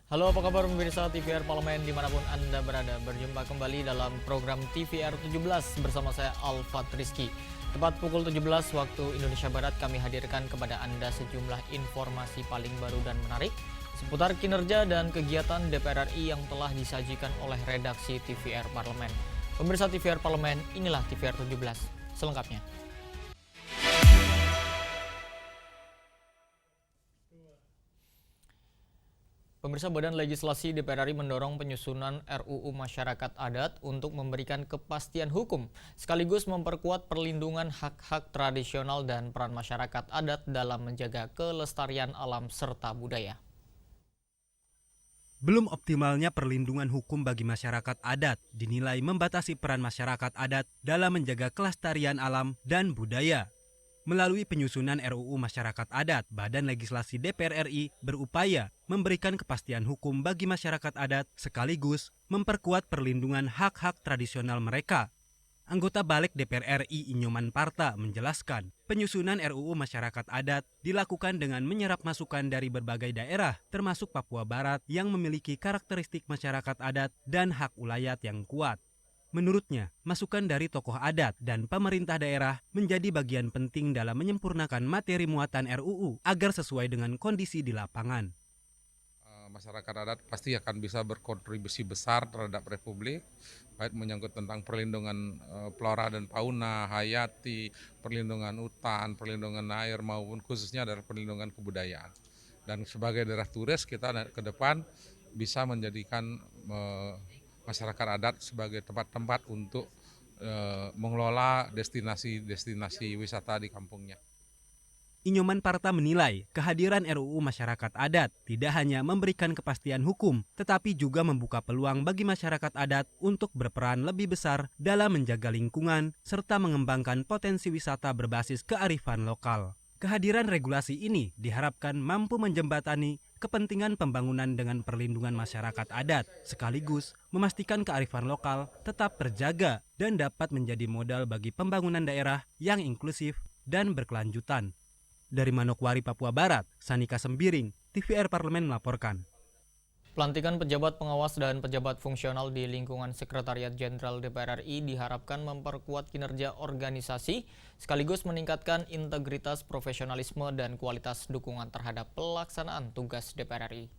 Halo, apa kabar pemirsa TVR Parlemen dimanapun Anda berada. Berjumpa kembali dalam program TVR 17 bersama saya Alfat Rizky. Tepat pukul 17 waktu Indonesia Barat kami hadirkan kepada Anda sejumlah informasi paling baru dan menarik seputar kinerja dan kegiatan DPR RI yang telah disajikan oleh redaksi TVR Parlemen. Pemirsa TVR Parlemen, inilah TVR 17 selengkapnya. Pemirsa, Badan Legislasi DPR RI mendorong penyusunan RUU Masyarakat Adat untuk memberikan kepastian hukum, sekaligus memperkuat perlindungan hak-hak tradisional dan peran masyarakat adat dalam menjaga kelestarian alam serta budaya. Belum optimalnya perlindungan hukum bagi masyarakat adat dinilai membatasi peran masyarakat adat dalam menjaga kelestarian alam dan budaya. Melalui penyusunan RUU Masyarakat Adat, Badan Legislasi DPR RI berupaya memberikan kepastian hukum bagi masyarakat adat sekaligus memperkuat perlindungan hak-hak tradisional mereka. Anggota Balik DPR RI Inyoman Parta menjelaskan, penyusunan RUU Masyarakat Adat dilakukan dengan menyerap masukan dari berbagai daerah, termasuk Papua Barat yang memiliki karakteristik masyarakat adat dan hak ulayat yang kuat. Menurutnya, masukan dari tokoh adat dan pemerintah daerah menjadi bagian penting dalam menyempurnakan materi muatan RUU agar sesuai dengan kondisi di lapangan. Masyarakat adat pasti akan bisa berkontribusi besar terhadap Republik, baik menyangkut tentang perlindungan flora dan fauna, hayati, perlindungan hutan, perlindungan air, maupun khususnya adalah perlindungan kebudayaan. Dan sebagai daerah turis, kita ke depan bisa menjadikan masyarakat adat sebagai tempat-tempat untuk mengelola destinasi-destinasi wisata di kampungnya. Inyoman Parta menilai kehadiran RUU Masyarakat Adat tidak hanya memberikan kepastian hukum, tetapi juga membuka peluang bagi masyarakat adat untuk berperan lebih besar dalam menjaga lingkungan serta mengembangkan potensi wisata berbasis kearifan lokal. Kehadiran regulasi ini diharapkan mampu menjembatani kepentingan pembangunan dengan perlindungan masyarakat adat, sekaligus memastikan kearifan lokal tetap terjaga dan dapat menjadi modal bagi pembangunan daerah yang inklusif dan berkelanjutan. Dari Manokwari, Papua Barat, Sanika Sembiring, TVR Parlemen melaporkan. Pelantikan pejabat pengawas dan pejabat fungsional di lingkungan Sekretariat Jenderal DPR RI diharapkan memperkuat kinerja organisasi sekaligus meningkatkan integritas, profesionalisme, dan kualitas dukungan terhadap pelaksanaan tugas DPR RI.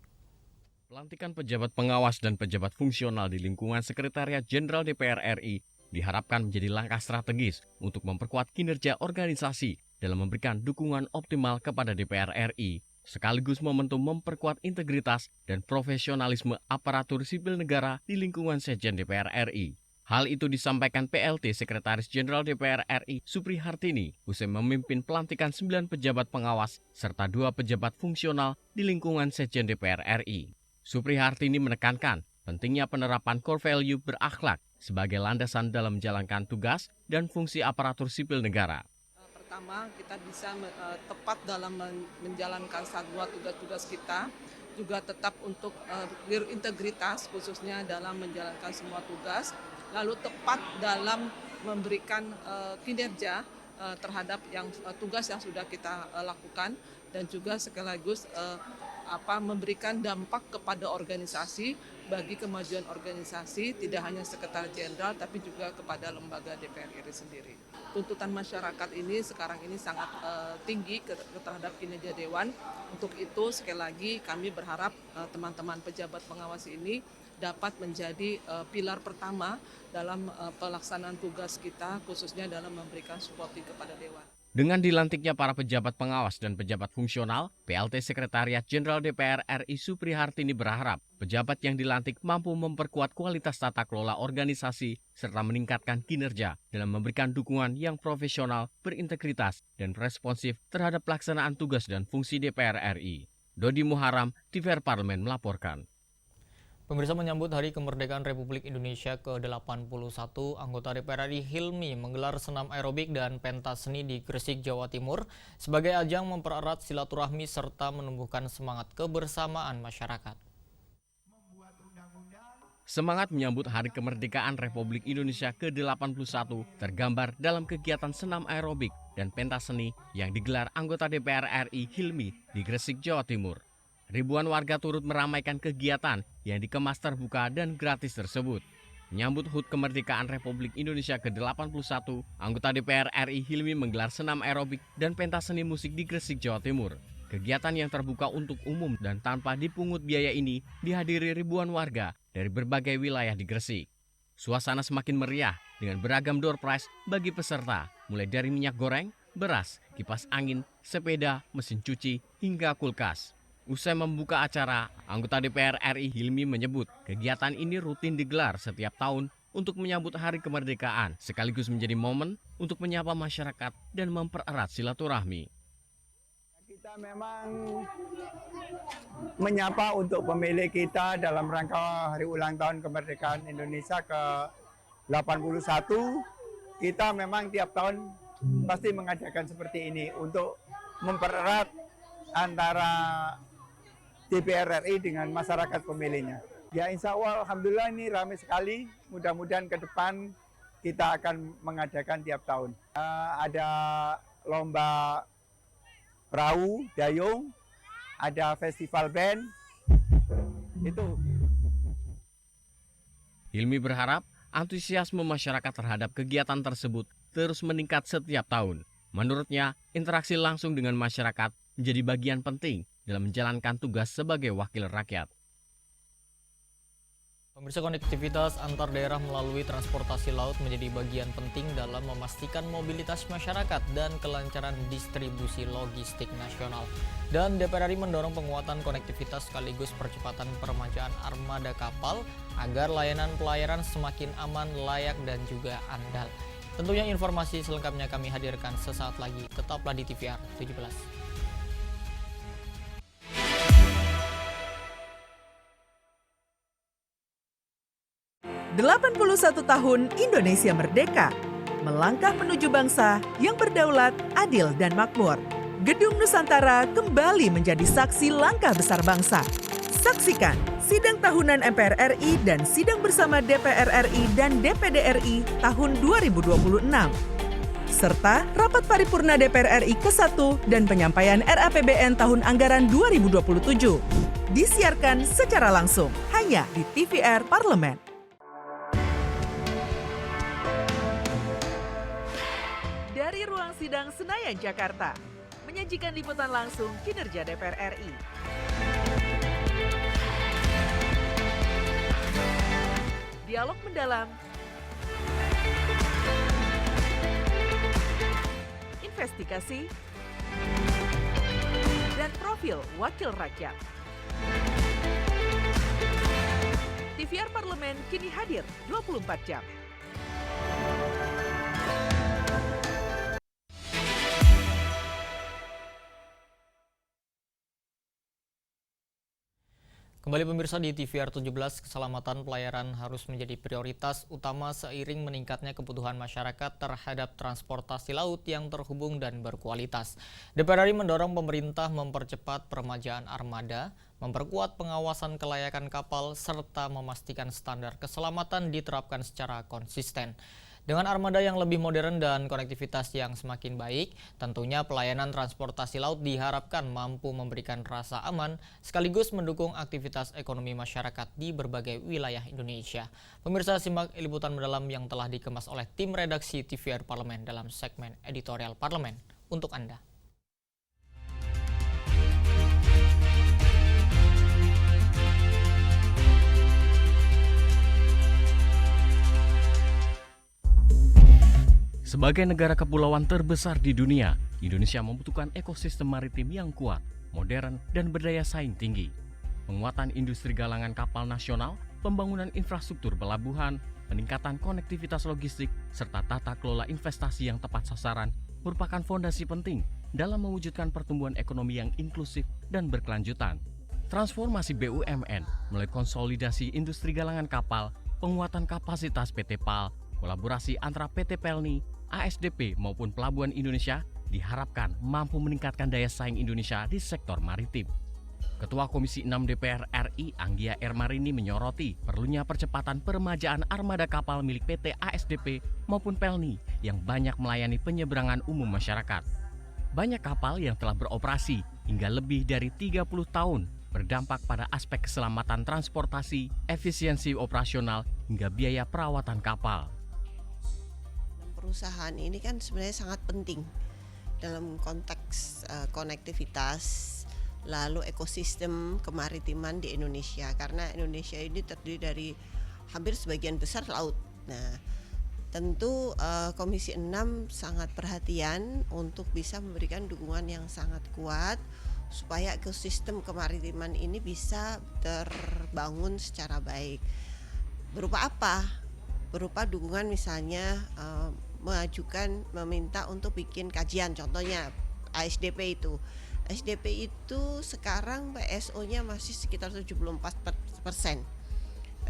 Pelantikan pejabat pengawas dan pejabat fungsional di lingkungan Sekretariat Jenderal DPR RI diharapkan menjadi langkah strategis untuk memperkuat kinerja organisasi dalam memberikan dukungan optimal kepada DPR RI, sekaligus momentum memperkuat integritas dan profesionalisme aparatur sipil negara di lingkungan Sekjen DPR RI. Hal itu disampaikan PLT Sekretaris Jenderal DPR RI Supri Hartini usai memimpin pelantikan 9 pejabat pengawas serta 2 pejabat fungsional di lingkungan Sekjen DPR RI. Supri Hartini menekankan pentingnya penerapan core value berakhlak sebagai landasan dalam menjalankan tugas dan fungsi aparatur sipil negara. Pertama, kita bisa tepat dalam menjalankan dua tugas-tugas kita, juga tetap untuk berintegritas khususnya dalam menjalankan semua tugas, lalu tepat dalam memberikan kinerja terhadap tugas yang sudah kita lakukan, dan juga sekaligus memberikan dampak kepada organisasi bagi kemajuan organisasi, tidak hanya Sekretariat Jenderal tapi juga kepada lembaga DPR RI sendiri. Tuntutan masyarakat ini sekarang ini sangat tinggi terhadap kinerja Dewan. Untuk itu sekali lagi kami berharap teman-teman pejabat pengawas ini dapat menjadi pilar pertama dalam pelaksanaan tugas kita, khususnya dalam memberikan supporting kepada Dewan. Dengan dilantiknya para pejabat pengawas dan pejabat fungsional, PLT Sekretariat Jenderal DPR RI Supri Hartini berharap pejabat yang dilantik mampu memperkuat kualitas tata kelola organisasi serta meningkatkan kinerja dalam memberikan dukungan yang profesional, berintegritas, dan responsif terhadap pelaksanaan tugas dan fungsi DPR RI. Dodi Muharam, TVR Parlemen melaporkan. Pemirsa, menyambut Hari Kemerdekaan Republik Indonesia ke-81, anggota DPR RI Hilmi menggelar senam aerobik dan pentas seni di Gresik, Jawa Timur sebagai ajang mempererat silaturahmi serta menumbuhkan semangat kebersamaan masyarakat. Semangat menyambut Hari Kemerdekaan Republik Indonesia ke-81 tergambar dalam kegiatan senam aerobik dan pentas seni yang digelar anggota DPR RI Hilmi di Gresik, Jawa Timur. Ribuan warga turut meramaikan kegiatan yang dikemas terbuka dan gratis tersebut. Menyambut HUT Kemerdekaan Republik Indonesia ke-81, anggota DPR RI Hilmi menggelar senam aerobik dan pentas seni musik di Gresik, Jawa Timur. Kegiatan yang terbuka untuk umum dan tanpa dipungut biaya ini dihadiri ribuan warga dari berbagai wilayah di Gresik. Suasana semakin meriah dengan beragam door prize bagi peserta, mulai dari minyak goreng, beras, kipas angin, sepeda, mesin cuci, hingga kulkas. Usai membuka acara, anggota DPR RI Hilmi menyebut kegiatan ini rutin digelar setiap tahun untuk menyambut Hari Kemerdekaan, sekaligus menjadi momen untuk menyapa masyarakat dan mempererat silaturahmi. Kita memang menyapa untuk pemilih kita dalam rangka Hari Ulang Tahun Kemerdekaan Indonesia ke-81. Kita memang tiap tahun pasti mengadakan seperti ini untuk mempererat antara DPR RI dengan masyarakat pemilihnya. Ya insya Allah, alhamdulillah ini ramai sekali. Mudah-mudahan ke depan kita akan mengadakan tiap tahun. Ada lomba perahu, dayung, ada festival band, itu. Hilmi berharap antusiasme masyarakat terhadap kegiatan tersebut terus meningkat setiap tahun. Menurutnya, interaksi langsung dengan masyarakat menjadi bagian penting dalam menjalankan tugas sebagai wakil rakyat. Pemirsa, konektivitas antar daerah melalui transportasi laut menjadi bagian penting dalam memastikan mobilitas masyarakat dan kelancaran distribusi logistik nasional. Dan DPR RI mendorong penguatan konektivitas sekaligus percepatan peremajaan armada kapal agar layanan pelayaran semakin aman, layak, dan juga andal. Tentunya informasi selengkapnya kami hadirkan sesaat lagi. Tetaplah di TVR 17. 81 tahun Indonesia merdeka, melangkah menuju bangsa yang berdaulat, adil, dan makmur. Gedung Nusantara kembali menjadi saksi langkah besar bangsa. Saksikan sidang tahunan MPR RI dan sidang bersama DPR RI dan DPD RI tahun 2026. Serta rapat paripurna DPR RI ke-1 dan penyampaian RAPBN tahun anggaran 2027. Disiarkan secara langsung hanya di TVR Parlemen. Dari ruang sidang Senayan, Jakarta, menyajikan liputan langsung kinerja DPR RI. Dialog mendalam, investigasi, dan profil wakil rakyat. TVR Parlemen kini hadir 24 jam. Kembali pemirsa di TVR 17, keselamatan pelayaran harus menjadi prioritas utama seiring meningkatnya kebutuhan masyarakat terhadap transportasi laut yang terhubung dan berkualitas. DPR RI mendorong pemerintah mempercepat peremajaan armada, memperkuat pengawasan kelayakan kapal, serta memastikan standar keselamatan diterapkan secara konsisten. Dengan armada yang lebih modern dan konektivitas yang semakin baik, tentunya pelayanan transportasi laut diharapkan mampu memberikan rasa aman sekaligus mendukung aktivitas ekonomi masyarakat di berbagai wilayah Indonesia. Pemirsa, simak liputan mendalam yang telah dikemas oleh tim redaksi TVR Parlemen dalam segmen editorial Parlemen untuk Anda. Sebagai negara kepulauan terbesar di dunia, Indonesia membutuhkan ekosistem maritim yang kuat, modern, dan berdaya saing tinggi. Penguatan industri galangan kapal nasional, pembangunan infrastruktur pelabuhan, peningkatan konektivitas logistik, serta tata kelola investasi yang tepat sasaran merupakan fondasi penting dalam mewujudkan pertumbuhan ekonomi yang inklusif dan berkelanjutan. Transformasi BUMN melalui konsolidasi industri galangan kapal, penguatan kapasitas PT PAL, kolaborasi antara PT Pelni, ASDP maupun Pelabuhan Indonesia diharapkan mampu meningkatkan daya saing Indonesia di sektor maritim. Ketua Komisi 6 DPR RI Anggia Ermarini menyoroti perlunya percepatan peremajaan armada kapal milik PT ASDP maupun Pelni yang banyak melayani penyeberangan umum masyarakat. Banyak kapal yang telah beroperasi hingga lebih dari 30 tahun berdampak pada aspek keselamatan transportasi, efisiensi operasional, hingga biaya perawatan kapal. Perusahaan ini kan sebenarnya sangat penting dalam konteks konektivitas, lalu ekosistem kemaritiman di Indonesia, karena Indonesia ini terdiri dari hampir sebagian besar laut. Nah, tentu Komisi 6 sangat perhatian untuk bisa memberikan dukungan yang sangat kuat supaya ekosistem kemaritiman ini bisa terbangun secara baik. Berupa apa? Berupa dukungan misalnya meminta untuk bikin kajian, contohnya ASDP itu. ASDP itu sekarang PSO-nya masih sekitar 74%.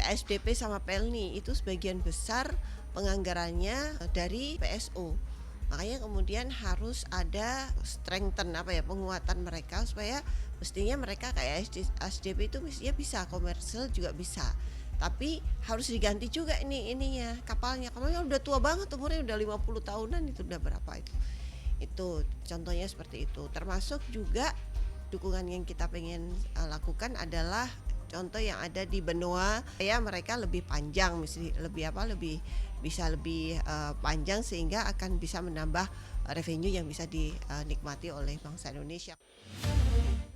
PSDP sama PELNI itu sebagian besar penganggarannya dari PSO. Makanya kemudian harus ada penguatan mereka supaya mestinya mereka kayak ASDP itu mestinya bisa komersial juga bisa. Tapi harus diganti juga ininya kapalnya udah tua banget, umurnya udah 50 tahunan, itu udah berapa itu contohnya seperti itu. Termasuk juga dukungan yang kita pengen lakukan adalah contoh yang ada di benua ya, mereka lebih panjang, lebih panjang sehingga akan bisa menambah revenue yang bisa dinikmati oleh bangsa Indonesia.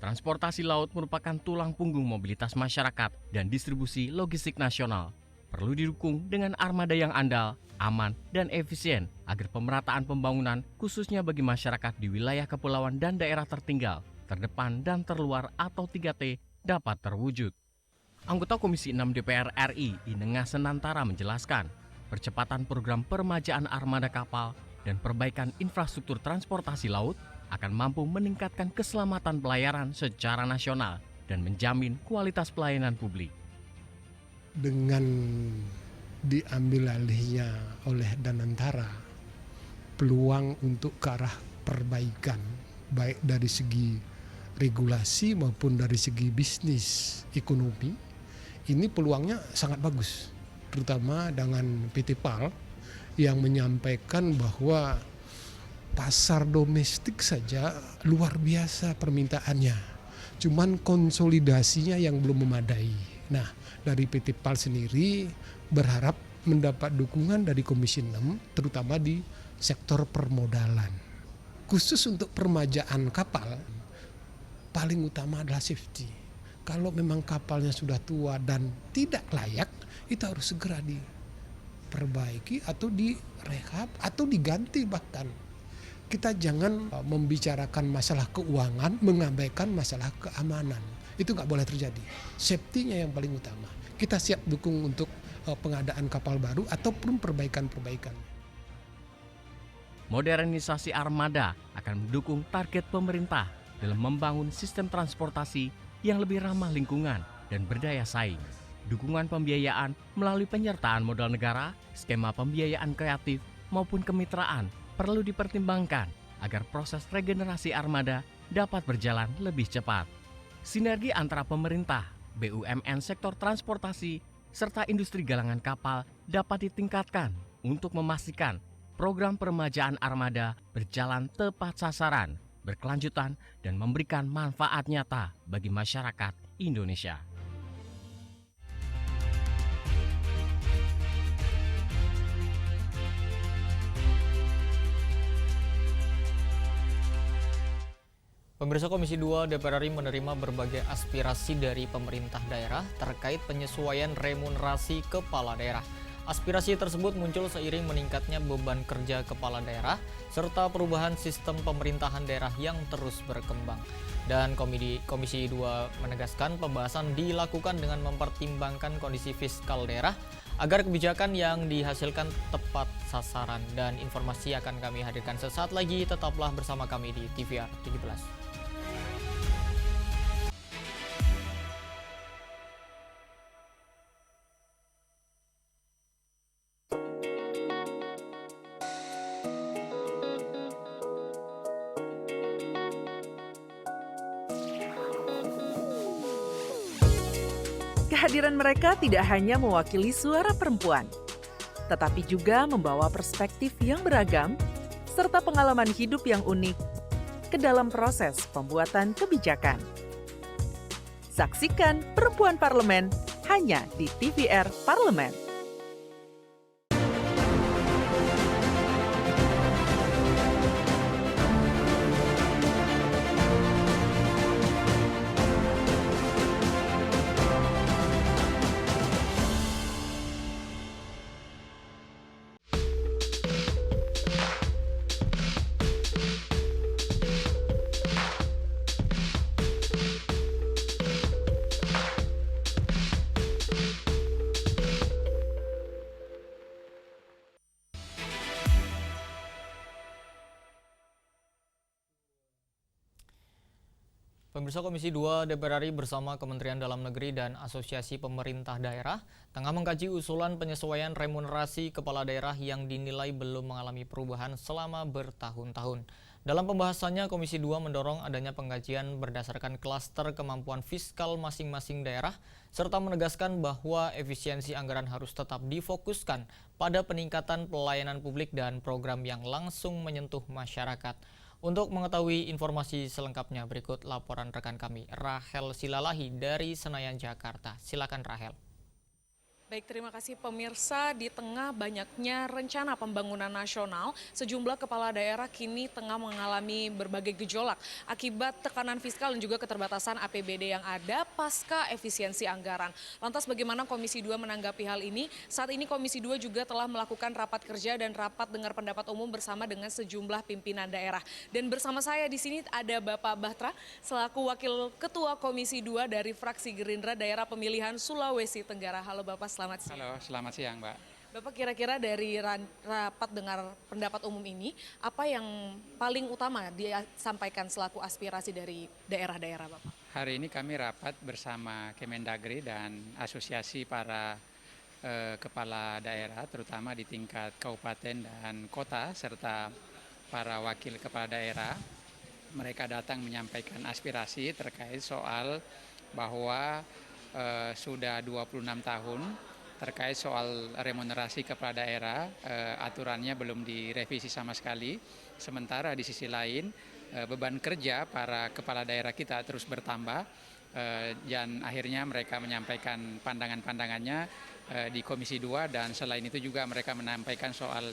Transportasi laut merupakan tulang punggung mobilitas masyarakat dan distribusi logistik nasional. Perlu didukung dengan armada yang andal, aman, dan efisien agar pemerataan pembangunan khususnya bagi masyarakat di wilayah kepulauan dan daerah tertinggal, terdepan dan terluar atau 3T dapat terwujud. Anggota Komisi 6 DPR RI Inengah Senantara menjelaskan, percepatan program peremajaan armada kapal dan perbaikan infrastruktur transportasi laut akan mampu meningkatkan keselamatan pelayaran secara nasional dan menjamin kualitas pelayanan publik. Dengan diambil alihnya oleh Danantara, peluang untuk ke arah perbaikan baik dari segi regulasi maupun dari segi bisnis ekonomi, ini peluangnya sangat bagus, terutama dengan PT PAL yang menyampaikan bahwa pasar domestik saja luar biasa permintaannya, cuman konsolidasinya yang belum memadai. Nah, dari PT PAL sendiri berharap mendapat dukungan dari Komisi 6, terutama di sektor permodalan. Khusus untuk permajaan kapal, paling utama adalah safety. Kalau memang kapalnya sudah tua dan tidak layak, itu harus segera diperbaiki atau direhab atau diganti bahkan. Kita jangan membicarakan masalah keuangan, mengabaikan masalah keamanan. Itu nggak boleh terjadi. Safety-nya yang paling utama. Kita siap dukung untuk pengadaan kapal baru ataupun perbaikan-perbaikan. Modernisasi armada akan mendukung target pemerintah dalam membangun sistem transportasi yang lebih ramah lingkungan dan berdaya saing. Dukungan pembiayaan melalui penyertaan modal negara, skema pembiayaan kreatif maupun kemitraan perlu dipertimbangkan agar proses regenerasi armada dapat berjalan lebih cepat. Sinergi antara pemerintah, BUMN sektor transportasi, serta industri galangan kapal dapat ditingkatkan untuk memastikan program peremajaan armada berjalan tepat sasaran, berkelanjutan, dan memberikan manfaat nyata bagi masyarakat Indonesia. Pemirsa, Komisi 2 DPR RI menerima berbagai aspirasi dari pemerintah daerah terkait penyesuaian remunerasi kepala daerah. Aspirasi tersebut muncul seiring meningkatnya beban kerja kepala daerah serta perubahan sistem pemerintahan daerah yang terus berkembang. Dan Komisi 2 menegaskan pembahasan dilakukan dengan mempertimbangkan kondisi fiskal daerah agar kebijakan yang dihasilkan tepat sasaran. Dan informasi akan kami hadirkan sesaat lagi, tetaplah bersama kami di TVR 17. Kehadiran mereka tidak hanya mewakili suara perempuan, tetapi juga membawa perspektif yang beragam serta pengalaman hidup yang unik ke dalam proses pembuatan kebijakan. Saksikan Perempuan Parlemen hanya di TVR Parlemen. Pemirsa, Komisi 2 DPR RI bersama Kementerian Dalam Negeri dan Asosiasi Pemerintah Daerah tengah mengkaji usulan penyesuaian remunerasi kepala daerah yang dinilai belum mengalami perubahan selama bertahun-tahun. Dalam pembahasannya, Komisi 2 mendorong adanya pengkajian berdasarkan klaster kemampuan fiskal masing-masing daerah, serta menegaskan bahwa efisiensi anggaran harus tetap difokuskan pada peningkatan pelayanan publik dan program yang langsung menyentuh masyarakat. Untuk mengetahui informasi selengkapnya, berikut laporan rekan kami, Rahel Silalahi dari Senayan, Jakarta. Silakan Rahel. Baik, terima kasih pemirsa. Di tengah banyaknya rencana pembangunan nasional, sejumlah kepala daerah kini tengah mengalami berbagai gejolak akibat tekanan fiskal dan juga keterbatasan APBD yang ada pasca efisiensi anggaran. Lantas bagaimana Komisi 2 menanggapi hal ini? Saat ini Komisi 2 juga telah melakukan rapat kerja dan rapat dengar pendapat umum bersama dengan sejumlah pimpinan daerah. Dan bersama saya di sini ada Bapak Bahtra selaku Wakil Ketua Komisi 2 dari fraksi Gerindra Daerah Pemilihan Sulawesi Tenggara. Halo Bapak, selamat siang. Halo, selamat siang Mbak. Bapak, kira-kira dari rapat dengar pendapat umum ini, apa yang paling utama disampaikan selaku aspirasi dari daerah-daerah Bapak? Hari ini kami rapat bersama Kemendagri dan asosiasi para kepala daerah, terutama di tingkat kabupaten dan kota, serta para wakil kepala daerah. Mereka datang menyampaikan aspirasi terkait soal bahwa sudah 26 tahun terkait soal remunerasi kepala daerah, aturannya belum direvisi sama sekali. Sementara di sisi lain beban kerja para kepala daerah kita terus bertambah, dan akhirnya mereka menyampaikan pandangan-pandangannya di Komisi 2, dan selain itu juga mereka menyampaikan soal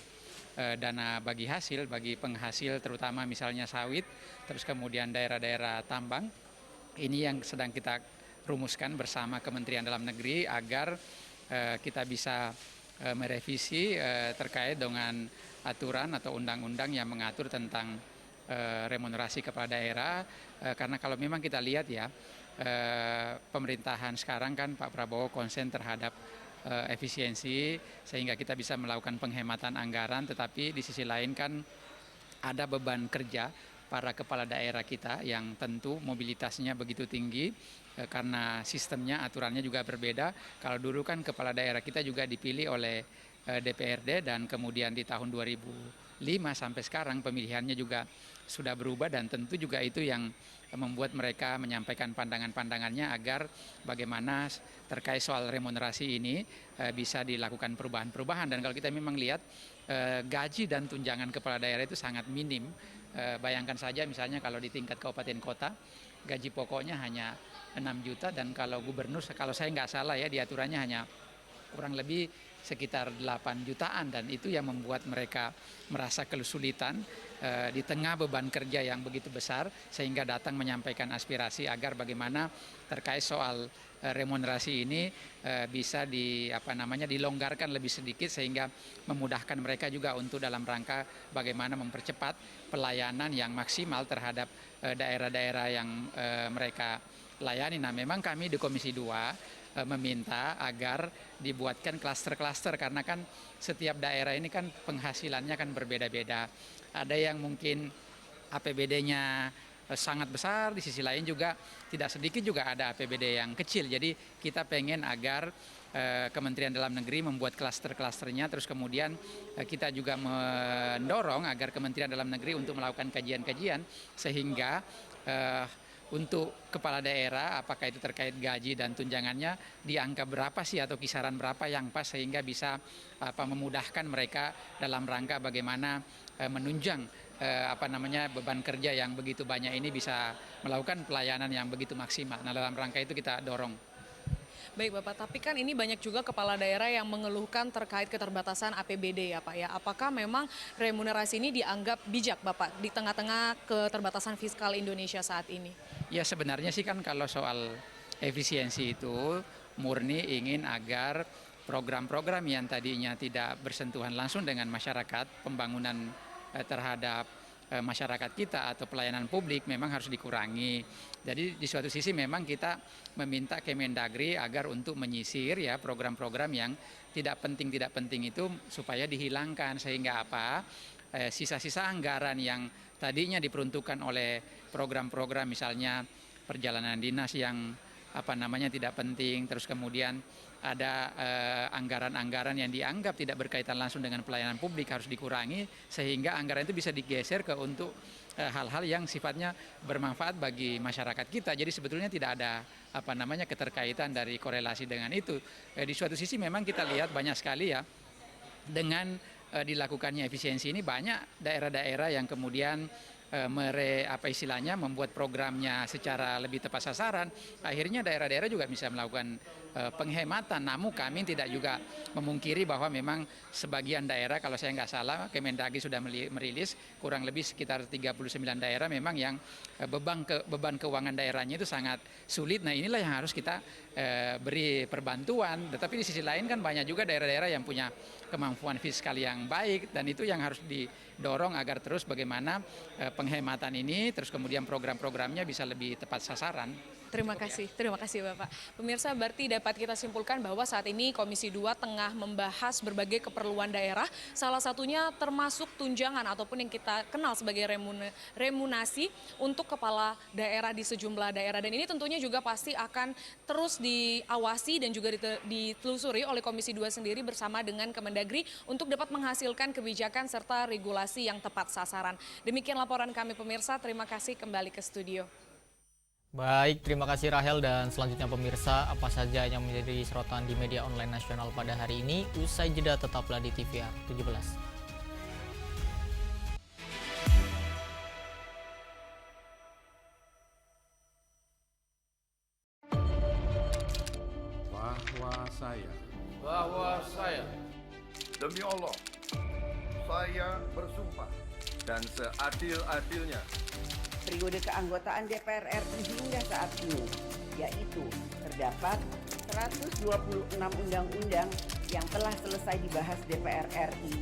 dana bagi hasil, bagi penghasil terutama misalnya sawit, terus kemudian daerah-daerah tambang. Ini yang sedang kita rumuskan bersama Kementerian Dalam Negeri agar kita bisa merevisi terkait dengan aturan atau undang-undang yang mengatur tentang remunerasi kepala daerah, karena kalau memang kita lihat ya, pemerintahan sekarang kan Pak Prabowo konsen terhadap efisiensi sehingga kita bisa melakukan penghematan anggaran, tetapi di sisi lain kan ada beban kerja para kepala daerah kita yang tentu mobilitasnya begitu tinggi karena sistemnya, aturannya juga berbeda. Kalau dulu kan kepala daerah kita juga dipilih oleh DPRD, dan kemudian di tahun 2005 sampai sekarang pemilihannya juga sudah berubah, dan tentu juga itu yang membuat mereka menyampaikan pandangan-pandangannya agar bagaimana terkait soal remunerasi ini bisa dilakukan perubahan-perubahan. Dan kalau kita memang lihat gaji dan tunjangan kepala daerah itu sangat minim. Bayangkan saja misalnya kalau di tingkat kabupaten kota gaji pokoknya hanya 6 juta, dan kalau gubernur, kalau saya nggak salah ya, di aturannya hanya kurang lebih sekitar 8 jutaan, dan itu yang membuat mereka merasa kesulitan di tengah beban kerja yang begitu besar, sehingga datang menyampaikan aspirasi agar bagaimana terkait soal remunerasi ini bisa dilonggarkan lebih sedikit, sehingga memudahkan mereka juga untuk dalam rangka bagaimana mempercepat pelayanan yang maksimal terhadap daerah-daerah yang mereka layani. Nah, memang kami di Komisi 2 meminta agar dibuatkan klaster-klaster, karena kan setiap daerah ini kan penghasilannya kan berbeda-beda. Ada yang mungkin APBD-nya sangat besar, di sisi lain juga tidak sedikit juga ada APBD yang kecil. Jadi kita pengen agar Kementerian Dalam Negeri membuat klaster-klasternya, terus kemudian kita juga mendorong agar Kementerian Dalam Negeri untuk melakukan kajian-kajian sehingga untuk kepala daerah, apakah itu terkait gaji dan tunjangannya, di angka berapa sih atau kisaran berapa yang pas, sehingga bisa memudahkan mereka dalam rangka bagaimana menunjang beban kerja yang begitu banyak ini bisa melakukan pelayanan yang begitu maksimal. Nah, dalam rangka itu kita dorong. Baik Bapak, tapi kan ini banyak juga kepala daerah yang mengeluhkan terkait keterbatasan APBD ya Pak ya. Apakah memang remunerasi ini dianggap bijak Bapak di tengah-tengah keterbatasan fiskal Indonesia saat ini? Ya sebenarnya sih kan kalau soal efisiensi itu murni ingin agar program-program yang tadinya tidak bersentuhan langsung dengan masyarakat, pembangunan terhadap masyarakat kita atau pelayanan publik memang harus dikurangi. Jadi di suatu sisi memang kita meminta Kemendagri agar untuk menyisir ya program-program yang tidak penting itu supaya dihilangkan, sehingga apa? Sisa-sisa anggaran yang tadinya diperuntukkan oleh program-program misalnya perjalanan dinas yang tidak penting, terus kemudian ada anggaran-anggaran yang dianggap tidak berkaitan langsung dengan pelayanan publik harus dikurangi, sehingga anggaran itu bisa digeser ke untuk hal-hal yang sifatnya bermanfaat bagi masyarakat kita. Jadi sebetulnya tidak ada keterkaitan dari korelasi dengan itu. Di suatu sisi memang kita lihat banyak sekali ya dengan dilakukannya efisiensi ini banyak daerah-daerah yang kemudian membuat programnya secara lebih tepat sasaran, akhirnya daerah-daerah juga bisa melakukan penghematan. Namun kami tidak juga memungkiri bahwa memang sebagian daerah, kalau saya nggak salah, Kemendagri sudah merilis kurang lebih sekitar 39 daerah memang yang beban keuangan daerahnya itu sangat sulit. Nah inilah yang harus kita beri perbantuan. Tetapi di sisi lain kan banyak juga daerah-daerah yang punya kemampuan fiskal yang baik, dan itu yang harus didorong agar terus bagaimana penghematan ini, terus kemudian program-programnya bisa lebih tepat sasaran. Terima kasih Bapak. Pemirsa, berarti dapat kita simpulkan bahwa saat ini Komisi 2 tengah membahas berbagai keperluan daerah, salah satunya termasuk tunjangan ataupun yang kita kenal sebagai remunerasi untuk kepala daerah di sejumlah daerah. Dan ini tentunya juga pasti akan terus diawasi dan juga ditelusuri oleh Komisi 2 sendiri bersama dengan Kemendagri untuk dapat menghasilkan kebijakan serta regulasi yang tepat sasaran. Demikian laporan kami pemirsa, terima kasih, kembali ke studio. Baik, terima kasih Rahel, dan selanjutnya pemirsa, apa saja yang menjadi sorotan di media online nasional pada hari ini? Usai jeda tetaplah di TVR 17. Bahwa saya demi Allah, saya bersumpah dan seadil-adilnya periode keanggotaan DPR RI hingga saat ini, yaitu terdapat 126 undang-undang yang telah selesai dibahas DPR RI.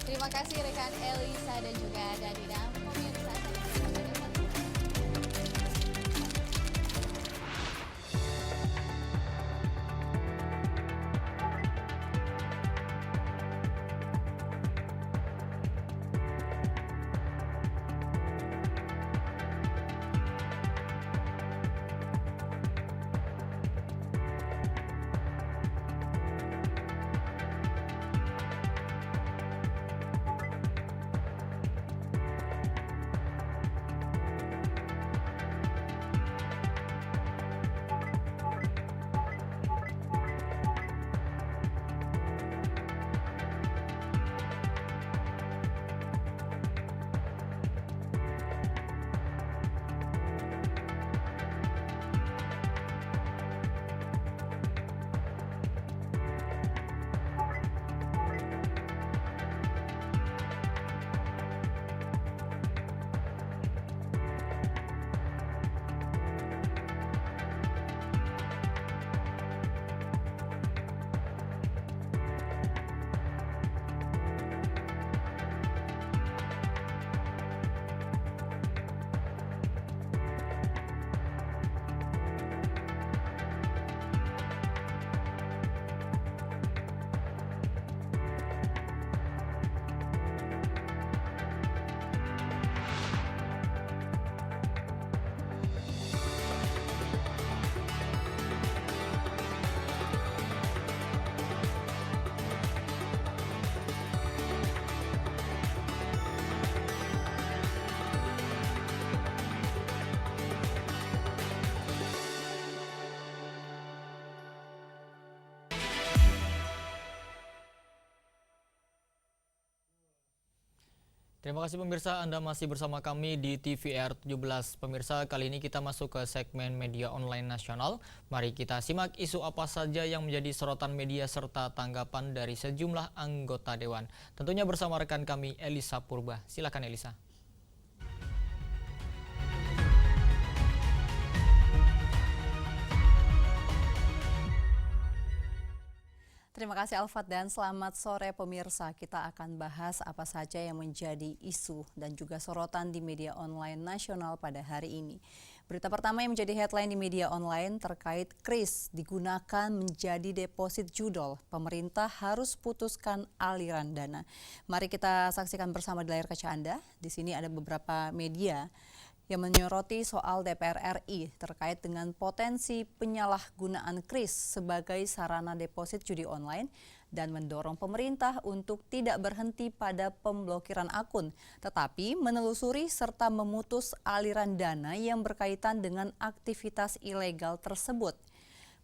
Terima kasih rekan Elisa dan juga Danina. Pemirsa, Terima kasih pemirsa, Anda masih bersama kami di TVR 17. Pemirsa, kali ini kita masuk ke segmen media online nasional. Mari kita simak isu apa saja yang menjadi sorotan media serta tanggapan dari sejumlah anggota Dewan. Tentunya bersama rekan kami Elisa Purba. Silakan Elisa. Terima kasih Alfat dan selamat sore pemirsa. Kita akan bahas apa saja yang menjadi isu dan juga sorotan di media online nasional pada hari ini. Berita pertama yang menjadi headline di media online terkait KRIS digunakan menjadi deposit judol. Pemerintah harus putuskan aliran dana. Mari kita saksikan bersama di layar kaca Anda. Di sini ada beberapa media yang menyoroti soal DPR RI terkait dengan potensi penyalahgunaan KRIS sebagai sarana deposit judi online dan mendorong pemerintah untuk tidak berhenti pada pemblokiran akun, tetapi menelusuri serta memutus aliran dana yang berkaitan dengan aktivitas ilegal tersebut.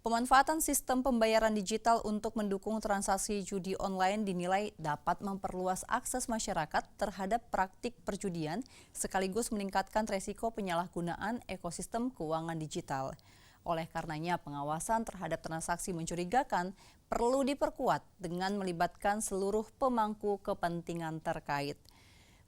Pemanfaatan sistem pembayaran digital untuk mendukung transaksi judi online dinilai dapat memperluas akses masyarakat terhadap praktik perjudian sekaligus meningkatkan resiko penyalahgunaan ekosistem keuangan digital. Oleh karenanya, pengawasan terhadap transaksi mencurigakan perlu diperkuat dengan melibatkan seluruh pemangku kepentingan terkait.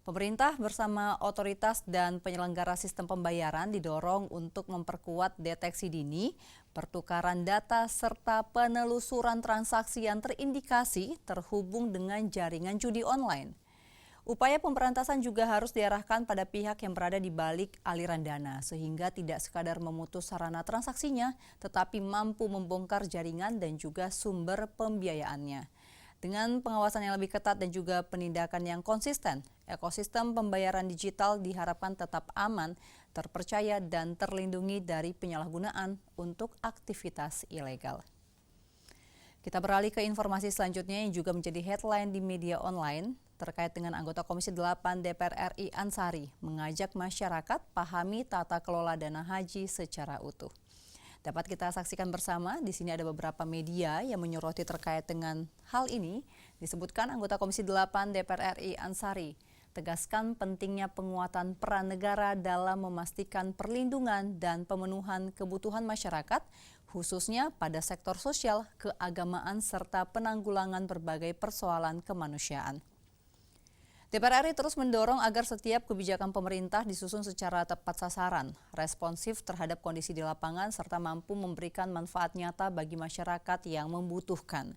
Pemerintah bersama otoritas dan penyelenggara sistem pembayaran didorong untuk memperkuat deteksi dini, pertukaran data, serta penelusuran transaksi yang terindikasi terhubung dengan jaringan judi online. Upaya pemberantasan juga harus diarahkan pada pihak yang berada di balik aliran dana, sehingga tidak sekadar memutus sarana transaksinya, tetapi mampu membongkar jaringan dan juga sumber pembiayaannya. Dengan pengawasan yang lebih ketat dan juga penindakan yang konsisten, ekosistem pembayaran digital diharapkan tetap aman, terpercaya, dan terlindungi dari penyalahgunaan untuk aktivitas ilegal. Kita beralih ke informasi selanjutnya yang juga menjadi headline di media online terkait dengan anggota Komisi 8 DPR RI Ansari mengajak masyarakat pahami tata kelola dana haji secara utuh. Dapat kita saksikan bersama, di sini ada beberapa media yang menyoroti terkait dengan hal ini. Disebutkan anggota Komisi 8 DPR RI Ansari tegaskan pentingnya penguatan peran negara dalam memastikan perlindungan dan pemenuhan kebutuhan masyarakat, khususnya pada sektor sosial, keagamaan, serta penanggulangan berbagai persoalan kemanusiaan. DPR RI terus mendorong agar setiap kebijakan pemerintah disusun secara tepat sasaran, responsif terhadap kondisi di lapangan, serta mampu memberikan manfaat nyata bagi masyarakat yang membutuhkan.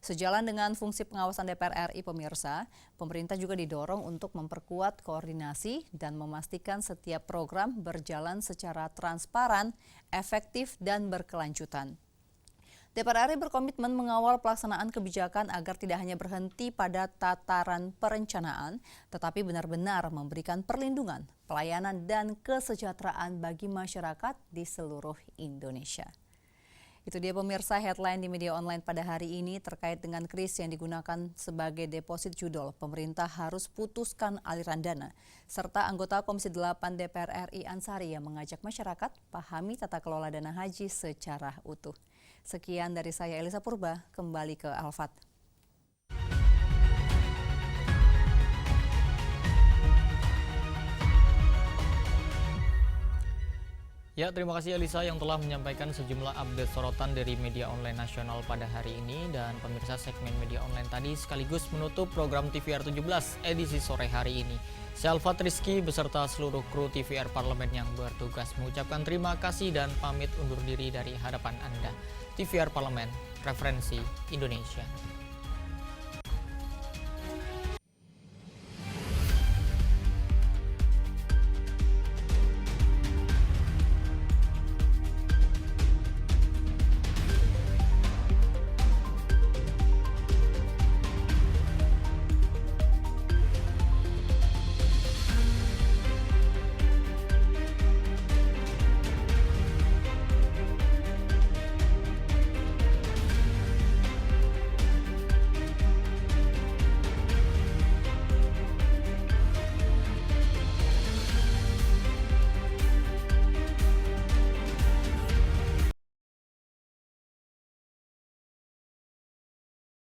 Sejalan dengan fungsi pengawasan DPR RI pemirsa, pemerintah juga didorong untuk memperkuat koordinasi dan memastikan setiap program berjalan secara transparan, efektif, dan berkelanjutan. DPR RI berkomitmen mengawal pelaksanaan kebijakan agar tidak hanya berhenti pada tataran perencanaan, tetapi benar-benar memberikan perlindungan, pelayanan, dan kesejahteraan bagi masyarakat di seluruh Indonesia. Itu dia pemirsa headline di media online pada hari ini terkait dengan KRIS yang digunakan sebagai deposit judol. Pemerintah harus putuskan aliran dana. Serta anggota Komisi 8 DPR RI Ansari yang mengajak masyarakat pahami tata kelola dana haji secara utuh. Sekian dari saya Elisa Purba, kembali ke Alfat. Ya, terima kasih Elisa yang telah menyampaikan sejumlah update sorotan dari media online nasional pada hari ini. Dan pemirsa, segmen media online tadi sekaligus menutup program TVR 17 edisi sore hari ini. Saya Alfat Rizky beserta seluruh kru TVR Parlemen yang bertugas mengucapkan terima kasih dan pamit undur diri dari hadapan Anda. TVR Parlemen, referensi Indonesia.